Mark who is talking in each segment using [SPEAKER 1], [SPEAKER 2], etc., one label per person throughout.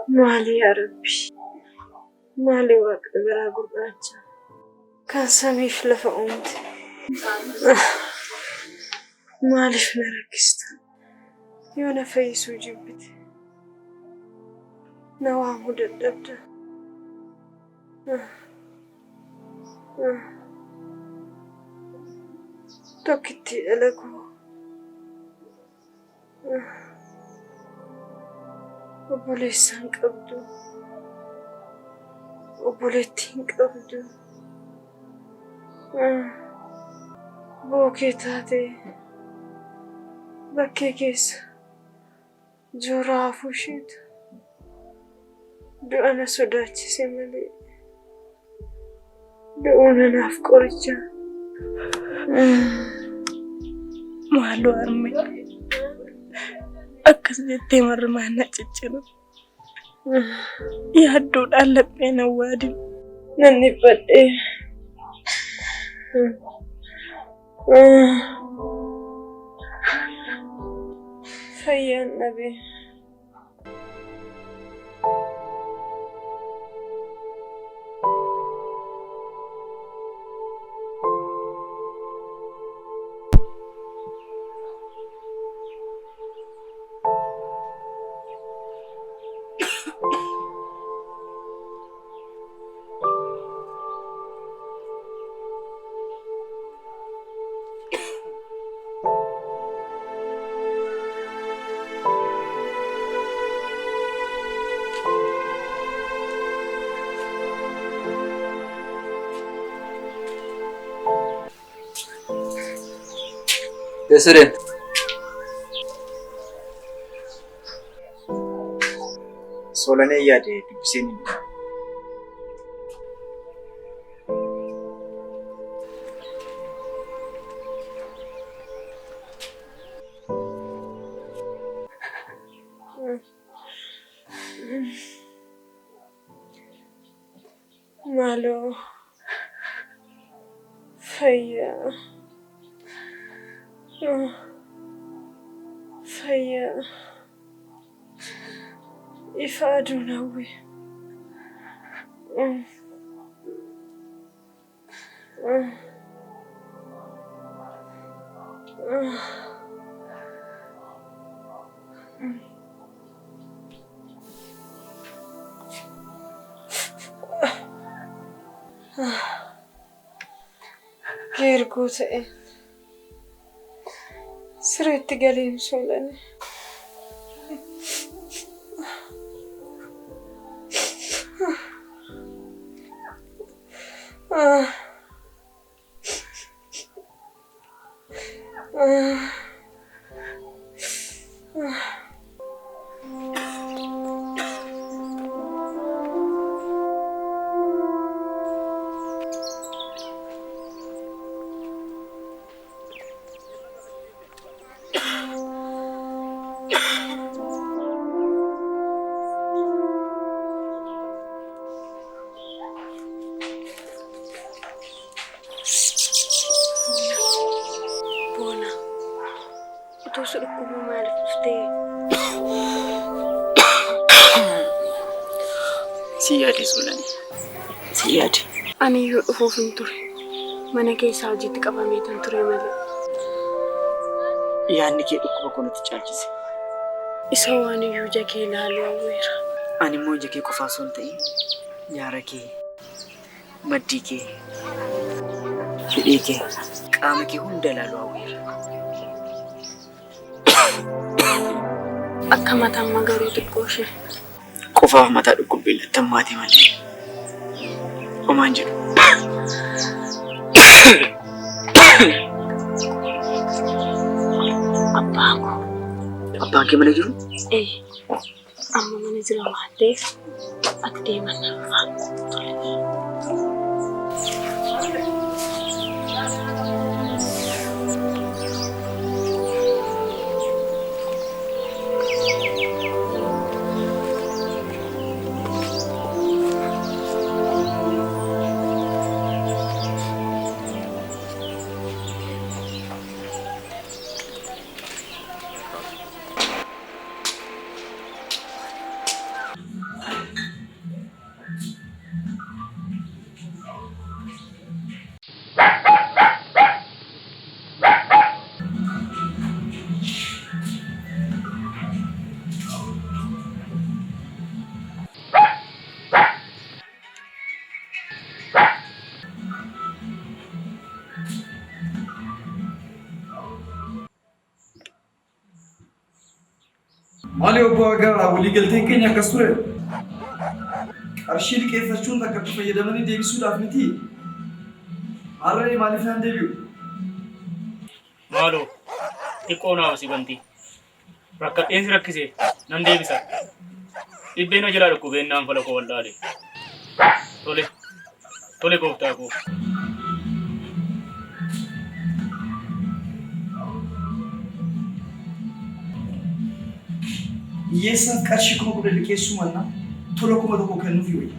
[SPEAKER 1] مالي يا ربي مالي وقبرا قرباتها كان سامي فلفا أمتي مالي فنركست يونا فيسو جبتي نوام دبدا توكتي ألقو وبوليسان قبدو وبوليتين قبدو بوكي تاتي بكي كيس جرافو شيت دو أنا سوداتي سيمالي دو أنا نافقورجا مالو أرمي أكس جتي مرمانا تجينا يهدون ألبين وادي نني بدي فيا النبي
[SPEAKER 2] President.
[SPEAKER 3] Solane yaade dubbiseen
[SPEAKER 1] مالو فيا فيا إفادوناوي غير قوتي سريت قليل شولاني توصلكم ما عرفتي
[SPEAKER 2] سيادي سولاني سيادي
[SPEAKER 1] أنا يوقفوا نتوري ما أنا كي ساوجي تكابامي تنتوري ماله
[SPEAKER 2] يعني كي أكو بكون تجالس
[SPEAKER 1] إسواني يوجا كي لالو وير
[SPEAKER 2] أنا مو جاكي كفاسون تي ياركي مديكي فيكي qaama kee hunda ilaaluu hawweera.
[SPEAKER 1] Akka mataan magaruu xiqqoo ishee.
[SPEAKER 2] Qofaaf mataa dhukkubbeellattan maatii malee. Homaan jedhu. Abbaan kee mana jiru?
[SPEAKER 1] Amma mana jira waan ta'eef ati deeman
[SPEAKER 4] Mali obbo Agaa walii galteen keenya akkas ture. Qarshii liqeeffachuun takka itti fayyadamanii deebisuudhaaf miti. Harree maaliif naan deebi'u?
[SPEAKER 5] Maaloo xiqqoo naa si banti. Rakkadheensi rakkise nan deebisa. Dhibbeen jalaa dhukkubeen naan fala koo wal'aale. Tole gooftaa koo.
[SPEAKER 4] Hiyyeessaaf qarshii kuma kudha liqeessuu mannaa tola kuma tokko kennuufi wayya.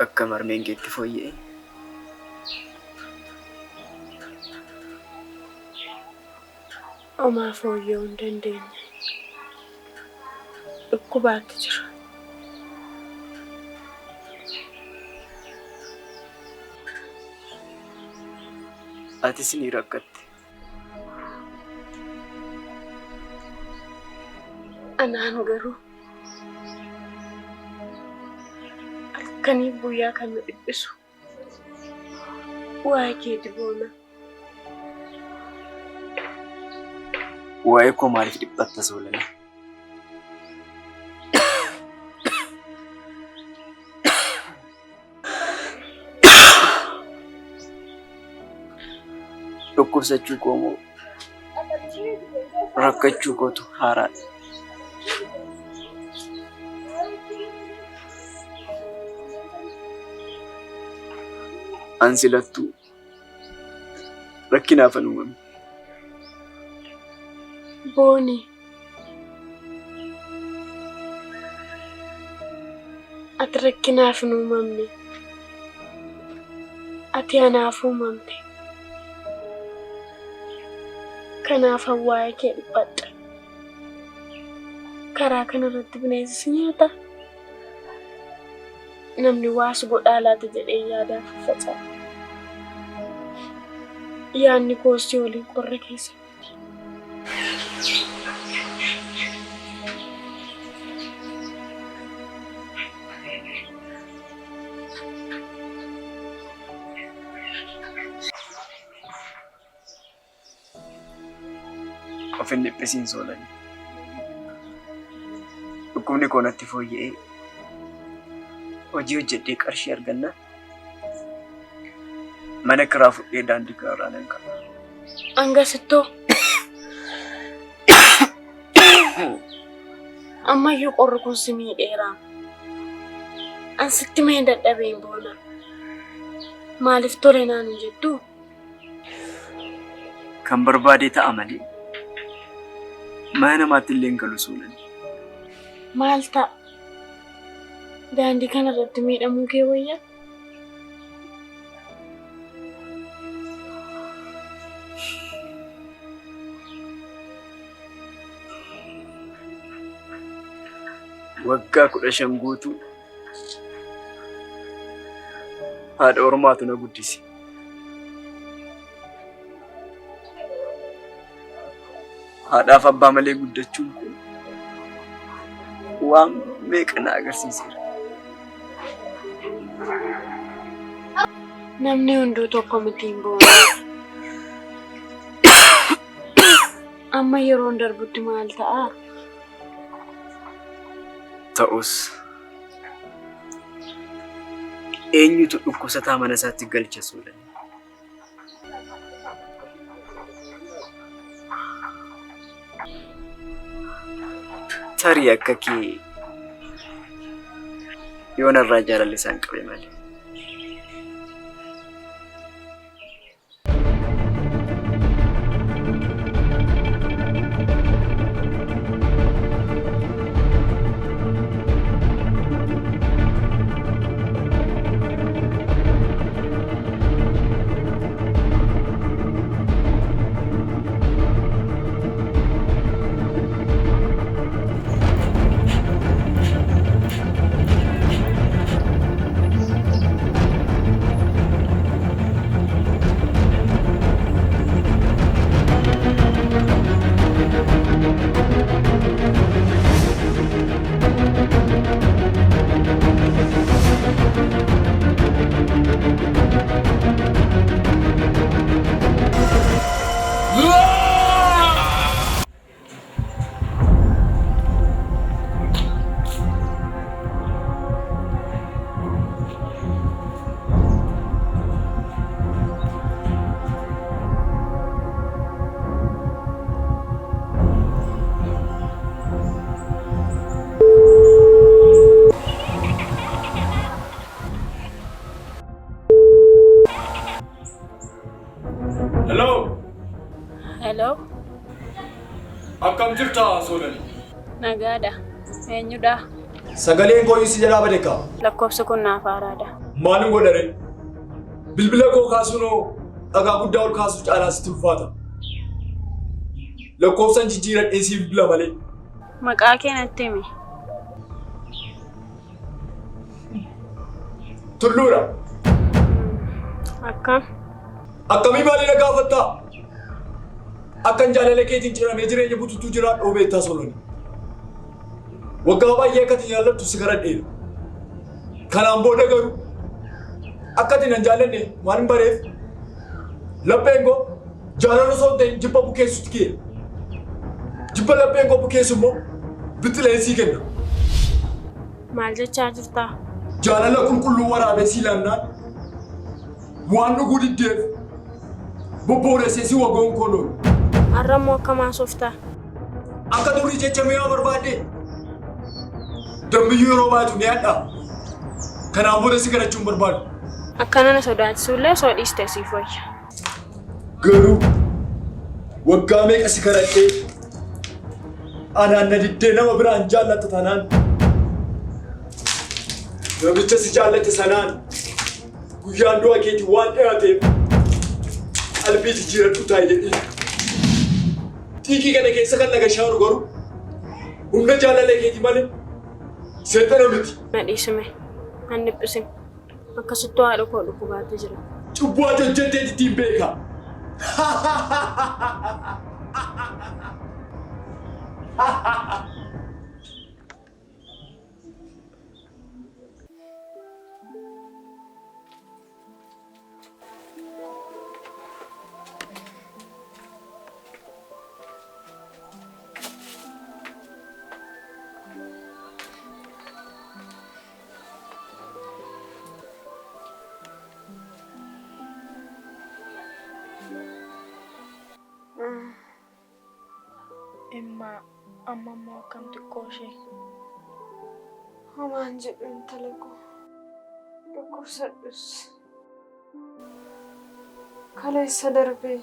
[SPEAKER 2] Akka marmeen keetti fooyya'e.
[SPEAKER 1] Omaa fooyya'uu hin dandeenye. Dhukkubaatti jira.
[SPEAKER 2] Atis ni rakkatte.
[SPEAKER 1] Anaan garuu halkanii guyyaa kan na dhiphisu waa'ee keeti boona.
[SPEAKER 2] Waa'ee koo maaliif dhiphatta Soolanii? Dhukkubsachuu koo moo rakkachuu kootu haaraadha? Ansi lattuu rakkinaaf an uumame.
[SPEAKER 1] Booni, ati rakkinaaf hin uumamne, ati anaaf uumamte. Kanaaf waa'ee kee dhiphadha. Karaa kanarratti bineensi si nyaata. Namni waas godhaa laata jedhee yaadaaf faca'a. Yaadni koosii waliin qorra keessa.
[SPEAKER 2] Of hin dhiphisiin Soolanii. Dhukkubni koo natti fooyya'ee hojii hojjedhee qarshii arganna. Mana kiraa fudhee daandii karaarraa nan qaba.
[SPEAKER 1] Angasittoo ammayyuu qorri kun si miidheera. Ansitti mee dadhabeen boona. Maaliif tole naan hin jettu?
[SPEAKER 2] Kan barbaade ta'a malee. Mana namaatti illee hin galu Soolanii.
[SPEAKER 1] Maal ta'a? Daandii kanarratti miidhamuu kee wayya?
[SPEAKER 2] Waggaa 15 guutuu haadha ormaatu na guddise. Haadhaaf abbaa malee guddachuun kun waan meeqa na agarsiiseera.
[SPEAKER 1] Namni hunduu tokko mitiin boona. Amma yeroon darbutti maal ta'a?
[SPEAKER 2] Ta'us eenyutu dhukkubsataa mana isaatti galcha Soolanii? Tarii akka kee yoo narraa jaalalli isaan qabe malee.
[SPEAKER 1] Hello?
[SPEAKER 4] Akkam jirta Soolanii?
[SPEAKER 1] Nagaadha. Eenyudha?
[SPEAKER 4] Sagaleen koo si jalaa badeeka.
[SPEAKER 1] Lakkoofsi kun naaf haaraadha.
[SPEAKER 4] Maalin godhare? Bilbila koo kaasuunoo dhagaa guddaa ol kaasuu caalaa sitti ulfaata. Lakkoofsan jijjiiradhee siif bila malee.
[SPEAKER 1] Maqaa kee natti himi.
[SPEAKER 4] Tulluudha.
[SPEAKER 1] Akkam?
[SPEAKER 2] Akkamii maali na gaafattaa? Akkan jaalala keetiin ciramee jireenya bututuu jiraadhu beektaa Solonee. Waggaa baay'ee akkati jaallattu si garadheera. Kanaan booda garuu akkati nan jaallanne waan hin bareef lapheen koo jaalala osoo hin ta'in jibba bukeessutti keera. Jibba lapheen koo bukeessu immoo bixileensii kenna.
[SPEAKER 1] Maal jechaa jirtaa?
[SPEAKER 2] Jaalala qulqulluu waraabee si laannaan waan dhuguu diddeef bobboolessee si wagoon koo loolu.
[SPEAKER 1] Har'a immoo akkam haasoftaa?
[SPEAKER 2] Akka durii jecha mi'aa barbaadde dambiyyuu yeroo baatu ni hadhaa. Kanaan booda si garachuun barbaadu.
[SPEAKER 1] Akkana na sodaachisullee osoo dhiistee siif wayya.
[SPEAKER 2] Garuu waggaa meeqa si garadhee anaan na diddee nama biraan jaallatta tanaan namicha si jaallatte sanaan guyyaan du'a keetii waan dhiyaateef qalbii jijjiiradhu taa'e jedhee xiiqii kana keessa kan laga shaaru garuu humna jaalala keetii malee seexana miti.
[SPEAKER 1] Na dhiisime. An dhiphisin. Akkasittuu haadha koo dhukkubaatee jira.
[SPEAKER 2] Cubbuu ati hojjettee ittiin beeka.
[SPEAKER 1] Emma amma immoo akkam xiqqoo ishee. Homaan jedhu intala koo. Dhukkubsadhus. Kaleessa darbee.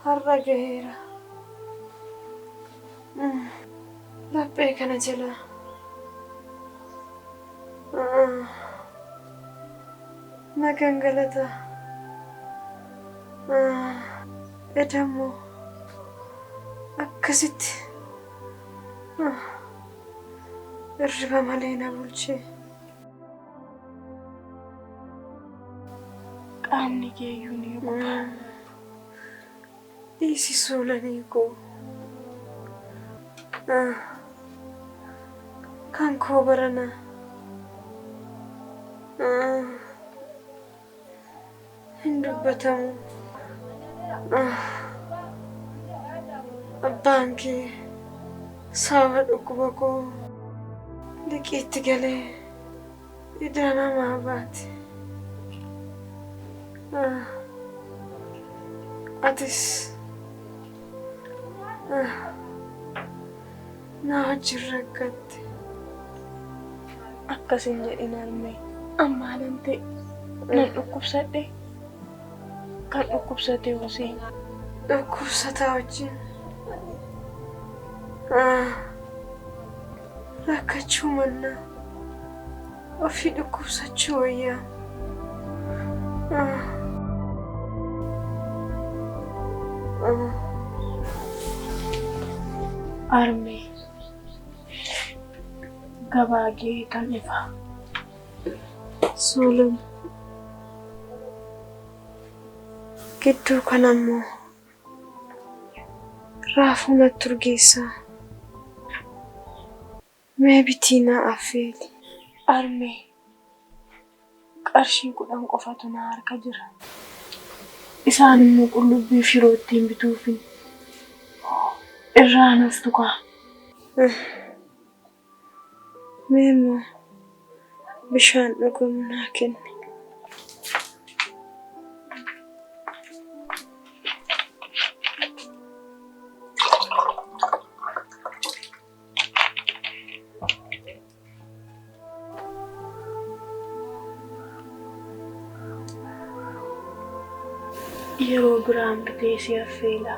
[SPEAKER 1] Har'a gaheera. Laphee kana jala. Na gangalata. Edammoo akkasitti irriba malee na bulchee. Qaamni keeyyuu ni guba. Dhiisi Solonee koo. Kan koo barana. Hin dubbatamu. Abbaan kee sababa dhukkuba koo liqiitti galee iddoo namaa baate. Atis na wajjin rakkatte. Akkasin jedhin armee ammaanan ta'e nan dhukkubsadhe. Kan dhukkubsate hosii. Dhukkubsataa wajjin. Rakkachuu mannaa ofii dhukkubsachuu wayyaa. Armee gabaagee kan ifa. Solon gidduu kanammoo raafuu natti urgeessaa. Mee bitii na affeeli. Armee qarshii 10 qofatu na harka jira. Isaan immoo qullubbii firoo ittiin bituufin irraa nuuf tuqaa. Mee immoo bishaan dhugamu naa kenni. Yeroo biraan bitee si affeela.